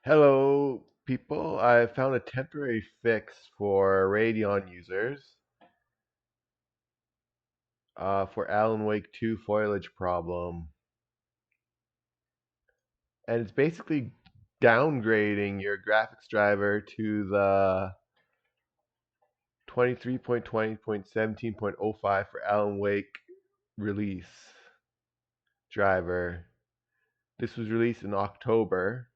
Hello, people. I found a temporary fix for Radeon users for Alan Wake 2 foliage problem. And it's basically downgrading your graphics driver to the 23.20.17.05 for Alan Wake release driver. This was released in October,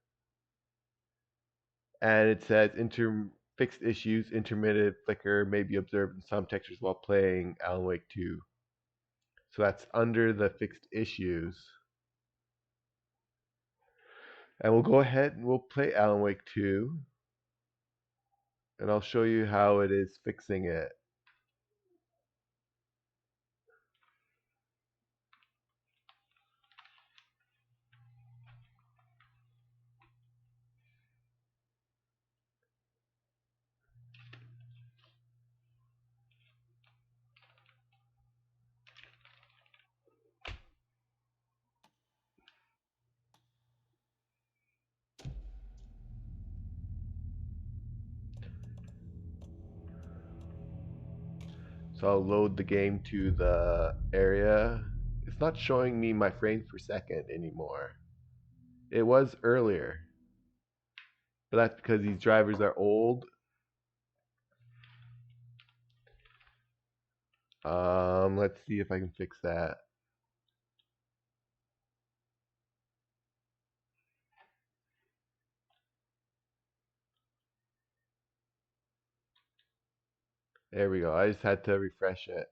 and it says fixed issues, intermittent flicker may be observed in some textures while playing Alan Wake 2. So that's under the fixed issues. And we'll go ahead and we'll play Alan Wake 2. And I'll show you how it is fixing it. So I'll load the game to the area. It's not showing me my frames per second anymore. It was earlier. But that's because these drivers are old. Let's see if I can fix that. There we go. I just had to refresh it.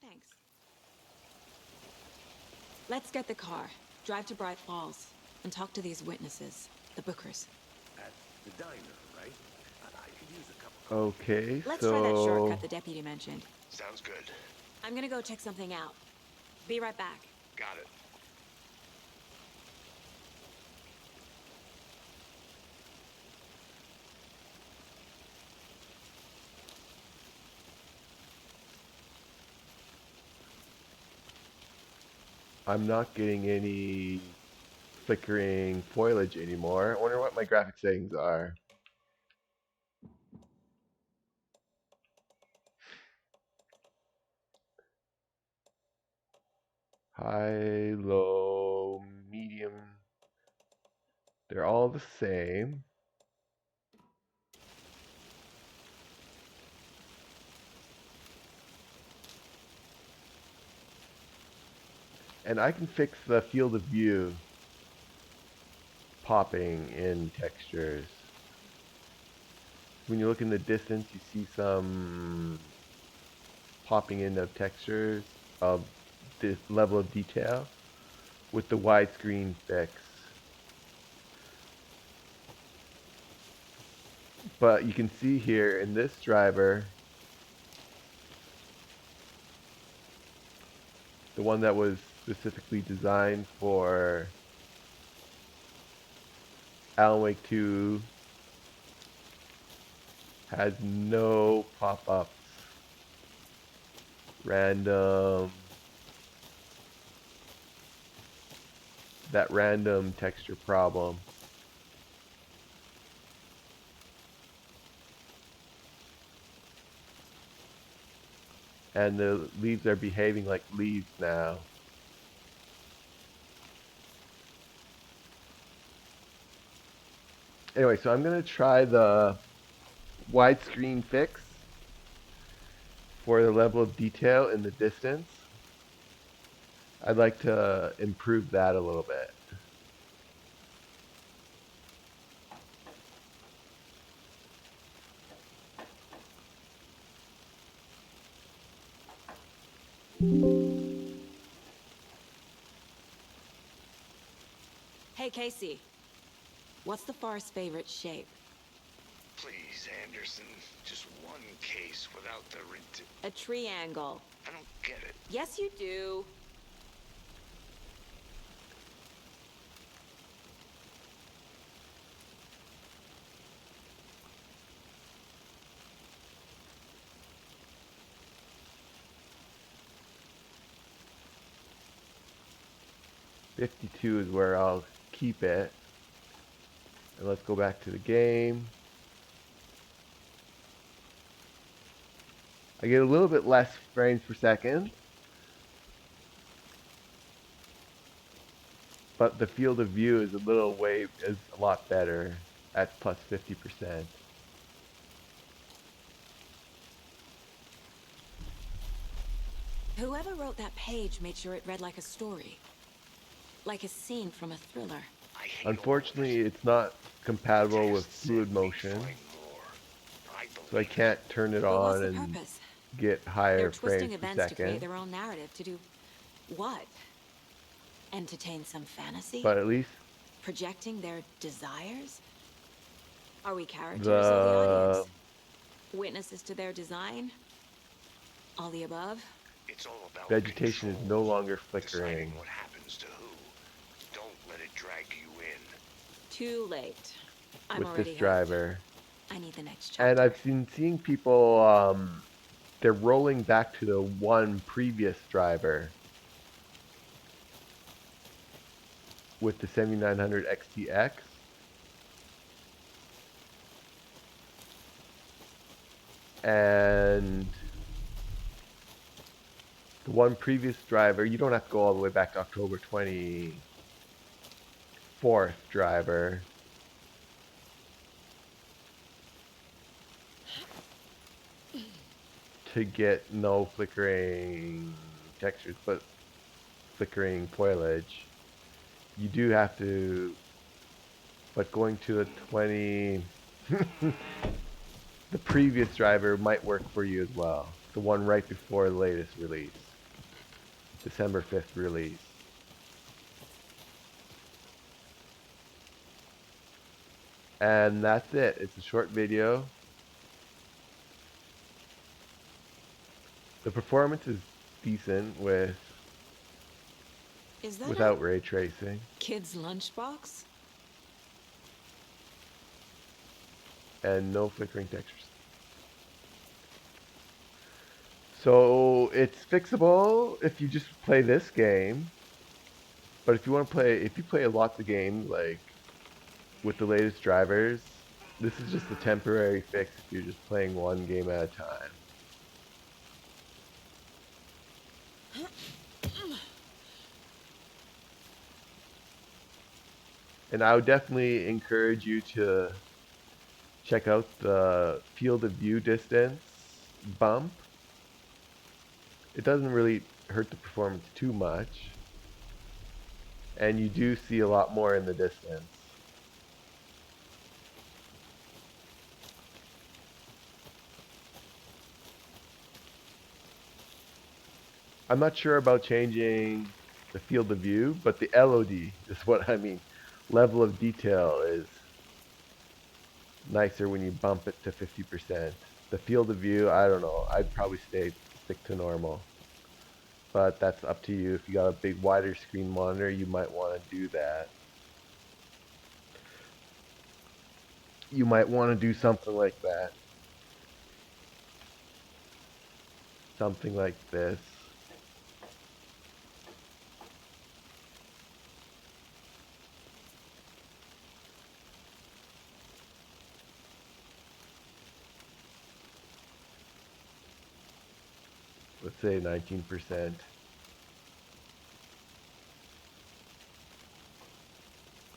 Thanks. Let's get the car, drive to Bright Falls, and talk to these witnesses, the Bookers. At the diner, right? I could use a cup of coffee. Okay, Let's try that so shortcut the deputy mentioned. Sounds good. I'm gonna go check something out. Be right back. Got it. I'm not getting any flickering foliage anymore. I wonder what my graphic settings are. High, low, medium. They're all the same. And I can fix the field of view popping in textures. When you look in the distance, you see some popping in of textures of this level of detail with the widescreen fix. But you can see here in this driver, the one that was specifically designed for Alan Wake 2, has no pop-ups, random, that random texture problem. And the leaves are behaving like leaves now. Anyway, so I'm going to try the widescreen fix for the level of detail in the distance. I'd like to improve that a little bit. Hey, Casey. What's the forest's favorite shape? Please, Anderson. Just one case without the A triangle. I don't get it. Yes, you do. 52 is where I'll keep it. And let's go back to the game. I get a little bit less frames per second, but the field of view is a lot better at plus 50%. Whoever wrote that page made sure it read like a story. Like a scene from a thriller. I hate all Unfortunately, this. it's not compatible with Test fluid said we'd motion, find more. I so I believe it. can't turn it But what's on the and purpose? get They're higher twisting frames per events to create second. their own narrative to do what? Entertain some fantasy? But at least Projecting their desires? Are we characters or the the audience? Witnesses to their design? All the above? It's all about vegetation is no control. longer Deciding flickering what happens to who. Don't let it drag you in. Too late. I'm with this already hooked. driver. I need the next And chapter. I've been seeing people, they're rolling back to the one previous driver with the 7900 XTX. And the one previous driver, you don't have to go all the way back to October 24th driver. To get no flickering textures, but flickering foliage. You do have to, but going to the 20, the previous driver might work for you as well. The one right before the latest release. December 5th release. And that's it. It's a short video. The performance is decent Is that a without ray tracing kid's lunchbox? and no flickering textures. So it's fixable if you just play this game. But if you want to play, if you play lots of games like with the latest drivers, this is just a temporary fix if you're just playing one game at a time. And I would definitely encourage you to check out the field of view distance bump. It doesn't really hurt the performance too much. And you do see a lot more in the distance. I'm not sure about changing the field of view, but the LOD is what I mean. Level of detail is nicer when you bump it to 50%. The field of view, I don't know. I'd probably stick to normal. But that's up to you. If you got a big wider screen monitor, you might want to do that. You might want to do something like that. Something like this. Let's say 19%.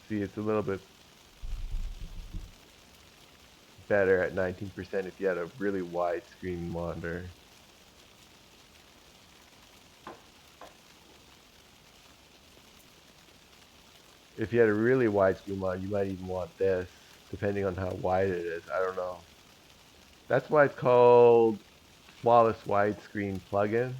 See, it's a little bit better at 19% if you had a really wide screen monitor. If you had a really wide screen monitor, you might even want this, depending on how wide it is. I don't know. That's why it's called Flawless Widescreen Plugin.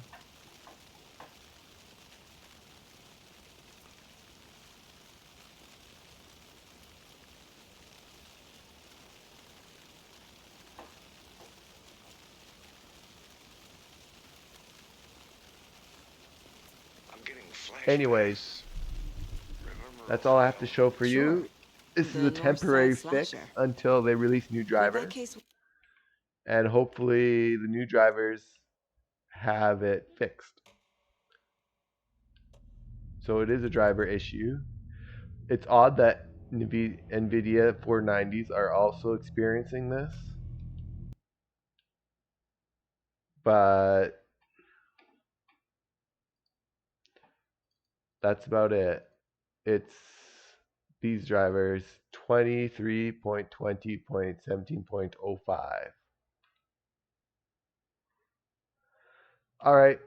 I'm getting Anyways, flashbacks. Remember that's all I have to Ohio? show for Sure. you. This is The a North Side temporary fix slasher. until they release new Did that drivers. case And hopefully the new drivers have it fixed. So it is a driver issue. It's odd that Nvidia 490s are also experiencing this, but that's about it. It's these drivers 23.20.17.05. All right,